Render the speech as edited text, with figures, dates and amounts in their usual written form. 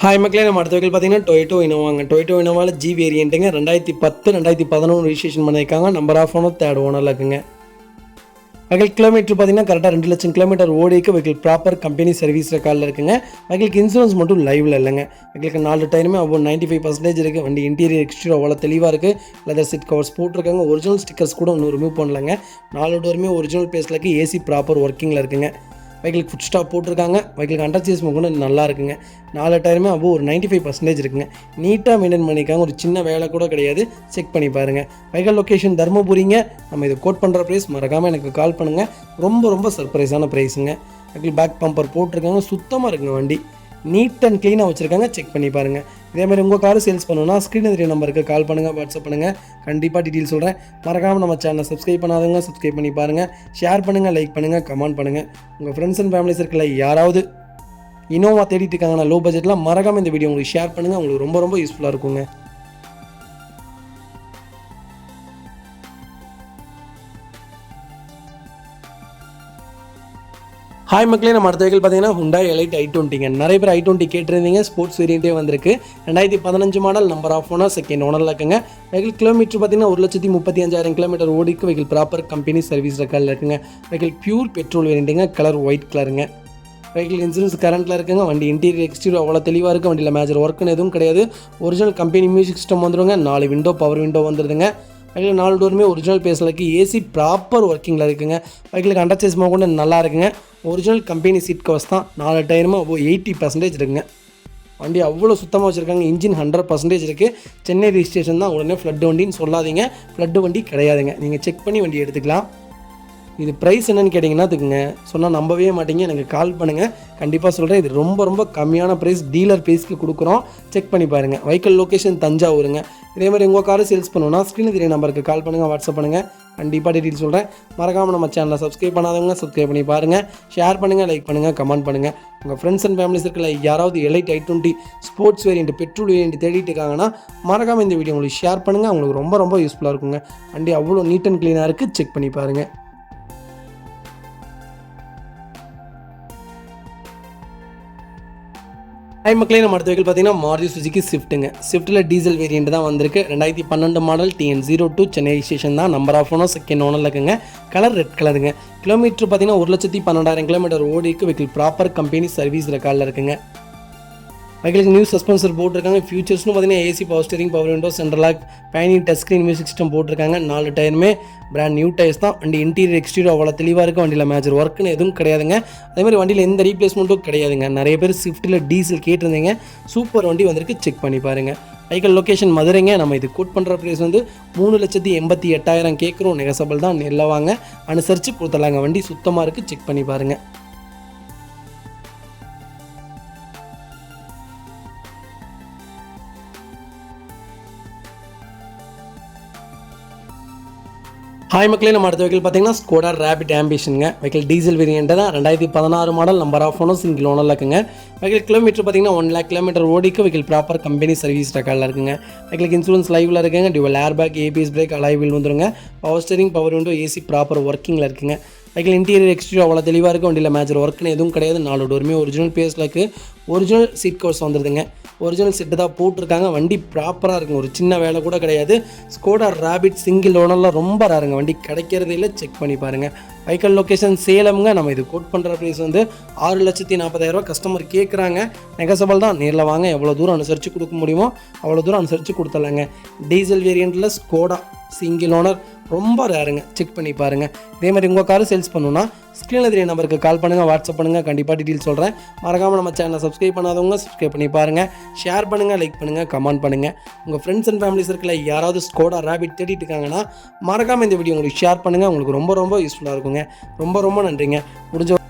Hi மக்களே, நம்ம அடுத்த வெஹிக்கிள் பார்த்தீங்கன்னா டொயோட்டோ இனோவாங்க. டொயோட்டோ இனோவாவில் ஜி வேரியண்ட்டுங்க. 2010 2011 ரிஜிஸ்ட்ரேஷன் பண்ணியிருக்காங்க. நம்பர் ஆஃப் ஓனர் தேர்ட் ஓனரில் இருக்குங்க. வெஹிக்கிள் கிலோமீட்டர் பார்த்தீங்கன்னா கரெக்டாக 2 லட்சம் கிலோமீட்டர் ஓடிக்கு வெஹிக்கிள் ப்ராப்பர் கம்பெனி சர்வீஸ் ரெக்கார்டில் இருக்குங்க. வெஹிக்கிளுக்கு இன்சூரன்ஸ் மட்டும் லைவில் இல்லைங்க. வெஹிக்கிளுக்கு 4 டயருமே அவ்வளோ 95% இருக்குது. வண்டி இன்டீரியர் எக்ஸ்டீரியர் அவ்வளோ தெளிவாக இருக்குது. லெதர் சீட் கவர்ஸ் போட்டிருக்காங்க. ஒரிஜினல் ஸ்டிக்கர்ஸ் கூட இன்னும் ரிமூவ் பண்ணலங்க. 4 டோருமே ஒரிஜினல் பேஸில் இருக்குது. ஏசி ப்ராப்பர் ஒர்க்கிங்கில் இருக்குங்க. வெஹிக்கிளுக்கு ஃபுட் ஸ்டாப் போட்டிருக்காங்க. வெஹிக்கிளுக்கு அண்டர் சீஸ் கூட நல்லா இருக்குங்க. 4 டயருமே அவ்வளோ ஒரு 95% இருக்குங்க. நீட்டாக மெயின்டைன் பண்ணியிருக்காங்க. ஒரு சின்ன வேலை கூட கிடையாது. செக் பண்ணி பாருங்கள். வெஹிக்கிள் லொக்கேஷன் தர்மபுரிங்க. நம்ம இது கோட் பண்ணுற ப்ரைஸ் மறக்காமல் எனக்கு கால் பண்ணுங்கள். ரொம்ப சர்ப்ரைஸான ப்ரைஸுங்க. வெஹிக்கிள் பேக் பம்பர் போட்டிருக்காங்க. சுத்தமாக இருக்குங்க. வண்டி நீட் அண்ட் க்ளீனாக வச்சுருக்காங்க. செக் பண்ணி பாருங்கள். இதேமாதிரி உங்கள் கார் சேல்ஸ் பண்ணணும்னா ஸ்க்ரீன் தெரிய நம்பருக்கு கால் பண்ணுங்கள், வாட்ஸ்அப் பண்ணுங்கள். கண்டிப்பாக டீட்டெயில் சொல்கிறேன். மறக்காமல் நம்ம சேனலை சப்ஸ்கிரைப் பண்ணாதவங்க சப்ஸ்கிரைப் பண்ணி பாருங்கள். ஷேர் பண்ணுங்கள், லைக் பண்ணுங்கள், கமெண்ட் பண்ணுங்கள். உங்கள் ஃப்ரெண்ட்ஸ் அண்ட் ஃபேமிலி சர்க்கிளில் யாராவது இனோவா தேடிட்டு இருக்காங்கன்னா லோ பட்ஜெட்டில் மறக்காமல் இந்த வீடியோ உங்களுக்கு ஷேர் பண்ணுங்கள். உங்களுக்கு ரொம்ப யூஸ்ஃபுல்லாக இருக்குங்க. ஹாய் மக்களே, நம்ம அடுத்த வெஹிக்கிள் பார்த்தீங்கன்னா ஹுண்டாய் எலைட் i20ங்க. நிறைய பேர் i20 கேட்டிருந்தீங்க. ஸ்போர்ட்ஸ் வேரியண்ட்டே வந்திருக்கு. 2015 model, number of owner second ஓனரில் இருக்குங்க. வெஹிக்கிள் கிலோமீட்டர் பார்த்தீங்கன்னா 1,35,000 கிலோமீட்டர் ஓடிக்கு வெஹிக்கிள் ப்ராப்பர் கம்பெனி சர்வீஸ் ரெக்கார்டில் இருக்குங்க. வெஹிக்கிள் பியூர் பெட்ரோல் வேரியண்ட்டுங்க. கலர் ஒயிட் கலருங்க. வெஹிக்கிள் இன்சூரன்ஸ் கரண்ட்டில் இருக்குங்க. வண்டி இன்டீரியர் எக்ஸ்டீரியர் அவ்வளோ தெளிவாக இருக்குது. வண்டியில் மேஜர் ஒர்க்குன்னு எதுவும் கிடையாது. ஒரிஜினல் கம்பெனி மியூசிக் சிஸ்டம் வந்துடுங்க. 4 விண்டோ பவர் விண்டோ வந்துடுதுங்க. வெஹிக்கிள் 4 டோருமே ஒரிஜினல் பேஸில் இருக்குது. ஏசி ப்ராப்பர் ஒர்க்கிங்கில் இருக்குங்க. வெஹிக்கிளுக்கு அண்டர் சேஸ் கூட நல்லா இருக்குங்க. ஒரிஜினல் கம்பெனி சீட் கவர்ஸ் தான். 4 டயருமே 80% இருக்குங்க. வண்டி அவ்வளோ சுத்தமாக வச்சுருக்காங்க. இன்ஜின் 100% இருக்குது. சென்னை ரிஜிஸ்ட்ரேஷன் தான். உடனே ஃப்ளட் வண்டின்னு சொல்லாதீங்க. ஃப்ளட் வண்டி கிடையாதுங்க. நீங்கள் செக் பண்ணி வண்டி எடுத்துக்கலாம். இது ப்ரைஸ் என்னென்னு கேட்டிங்கன்னா அதுக்குங்க சொன்னால் நம்பவே மாட்டீங்க. எனக்கு கால் பண்ணுங்கள். கண்டிப்பாக சொல்கிறேன். இது ரொம்ப கம்மியான ப்ரைஸ். டீலர் ப்ரைஸ்க்கு கொடுக்குறோம். செக் பண்ணி பாருங்கள். வெஹிக்கிள் லொக்கேஷன் தஞ்சாவூருங்க. இதே மாதிரி உங்கள் காரை சேல்ஸ் பண்ணணும்னா ஸ்க்ரீனில் தெரிய நம்பருக்கு கால் பண்ணுங்கள், வாட்ஸ்அப் பண்ணுங்கள். கண்டிப்பாக டீட்டெயில் சொல்கிறேன். மறக்காமல் நம்ம சேனலை சப்ஸ்கிரைப் பண்ணாதவங்க சப்ஸ்கிரைப் பண்ணி பாருங்கள். ஷேர் பண்ணுங்கள், லைக் பண்ணுங்கள், கமெண்ட் பண்ணுங்கள். உங்கள் ஃப்ரெண்ட்ஸ் அண்ட் ஃபேமிலி சர்க்கிளில் யாராவது elite i20 sports variant petrol variant தேடிட்டு இருக்காங்கன்னா மறக்காமல் இந்த வீடியோ உங்களுக்கு ஷேர் பண்ணுங்கள். உங்களுக்கு ரொம்ப யூஸ்ஃபுல்லாக இருக்குங்க. வண்டி அவ்வளோ நீட் அண்ட் க்ளீனாக இருக்குது. செக் பண்ணி பாருங்கள். ஹாய் மக்களே, நம்ம அடுத்த வெஹிக்கிள் பார்த்தீங்கன்னா மாருதி சுசுகி ஸ்விஃப்ட்டுங்க. ஸ்விஃப்ட்டில் டீசல் வேரியண்ட் தான் வந்திருக்கு. 2012 மாடல், TN02 சென்னை ஸ்டேஷன் தான். நம்பர் ஆஃப் ஓனர் செகண்ட் ஓனரில் இருக்குங்க. கலர் ரெட் கலருங்க. கிலோமீட்டர் பார்த்தீங்கன்னா 1,12,000 கிலோமீட்டர் ஓடிக்கு வெஹிக்கிள் ப்ராப்பர் கம்பெனி சர்வீஸ் ரெக்கார்டில் இருக்குங்க. வெஹிக்கிளுக்கு நியூ சஸ்பென்சர் போட்டிருக்காங்க. ஃபியூச்சர்ஸ்னு பார்த்தீங்கன்னா AC power steering, power window, central lock, பேனிங் டச் ஸ்க்ரீன் மியூசிக் சிஸ்டம் போட்டிருக்காங்க. 4 டயருமே பிராண்ட் நியூ டயர்ஸ் தான். வண்டி இன்டீரியர் எக்ஸ்டீரியர் அவ்வளோ தெளிவாக இருக்குது. வண்டியில் மேஜர் ஒர்க்குன்னு எதுவும் கிடையாதுங்க. அதேமாதிரி வண்டியில் எந்த ரீப்ளேஸ்மெண்ட்டும் கிடையாதுங்க. நிறைய பேர் ஸ்விஃப்ட்டில் டீசல் கேட்டிருந்தீங்க. சூப்பர் வண்டி வந்திருக்கு. செக் பண்ணி பாருங்கள். வெஹிக்கிள் லொக்கேஷன் மதுரைங்க. நம்ம இது கோட் பண்ணுற ப்ரைஸ் வந்து 3,88,000 கேட்குறோம். நெகசபிள் தான். நெல்லை வாங்க அனுசரித்து கொடுத்துடலாங்க. வண்டி சுத்தமாக இருக்குது. செக் பண்ணி பாருங்கள். ஹாய் மக்களே, நம்ம அடுத்த வெஹிக்கிள் பார்த்தீங்கன்னா ஸ்கோடா ரேபிட் ஆம்பிஷனுங்க. வெஹிக்கிள் டீசல் வேரியண்ட்டு தான். 2016 மாடல், நம்பர் ஆஃப் ஓனர் சிங்கிள் ஓனரில் இருக்குங்க. வெஹிக்கிள் கிலோமீட்டர் பார்த்தீங்கன்னா 1 lakh கிலோமீட்டர் ஓடிக்கு வெஹிக்கிள் ப்ராப்பர் கம்பெனி சர்வீஸ் ரெக்கார்டில் இருக்குங்க. வெஹிக்கிளுக்கு இன்சூரன்ஸ் லைவில் இருக்குங்க. Dual air bag, ABS brake, alloy wheel வந்துருங்க. Power steering, power window, AC proper ஒர்க்கிங்கில் இருக்குங்க. வெஹிக்கிள் இன்டீரியர் எக்ஸ்டீரியர் அவ்வளோ தெளிவாக இருக்குது. வண்டியில் மேஜர் ஒர்க்குன்னு எதுவும் கிடையாது. 4 டோருமே ஒரிஜினல் பேஸில் இருக்குது. ஒரிஜினல் சீட் கவர்ஸ் வந்துடுதுங்க. ஒரிஜினல் செட்டு தான் போட்டிருக்காங்க. வண்டி ப்ராப்பராக இருக்குங்க. ஒரு சின்ன வேலை கூட கிடையாது. ஸ்கோடா ரேபிட் சிங்கிள் ஓனரில் ரொம்ப ரேருங்க. வண்டி கிடைக்கிறதே இல்லை. செக் பண்ணி பாருங்கள். வெஹிக்கிள் லொக்கேஷன் சேலம்ங்க. நம்ம இது கோட் பண்ணுற ப்ரைஸ் வந்து 6,40,000 கஸ்டமர் கேட்குறாங்க. நெகசபிள் தான். நேரில் வாங்க. எவ்வளோ தூரம் அனுசரித்து கொடுக்க முடியுமோ அவ்வளோ தூரம் அனுசரித்து கொடுத்துடலாங்க. டீசல் வேரியண்ட்டில் ஸ்கோடா சிங்கிள் ஓனர் ரொம்ப ரேருங்க. செக் பண்ணி பாருங்கள். இதே மாதிரி உங்கள் கார் சேல்ஸ் பண்ணணும்னா ஸ்க்ரீனில் தெரிய நம்பருக்கு கால் பண்ணுங்கள், வாட்ஸ்அப் பண்ணுங்கள். கண்டிப்பாக டீட்டெயில் சொல்கிறேன். மறக்காமல் நம்ம சேனலை சப்ஸ்கிரைப் பண்ணாதவங்க சப்ஸ்கிரைப் பண்ணி பாருங்கள். ஷேர் பண்ணுங்கள், லைக் பண்ணுங்கள், கமெண்ட் பண்ணுங்கள். உங்கள் ஃப்ரெண்ட்ஸ் அண்ட் ஃபேமிலி சர்க்கிளில் யாராவது ஸ்கோடா ரேபிட் தேடிட்டு இருக்காங்கன்னா மறக்காமல் இந்த வீடியோ உங்களுக்கு ஷேர் பண்ணுங்கள். உங்களுக்கு ரொம்ப யூஸ்ஃபுல்லாக இருக்குங்க. ரொம்ப நன்றிங்க. முடிஞ்ச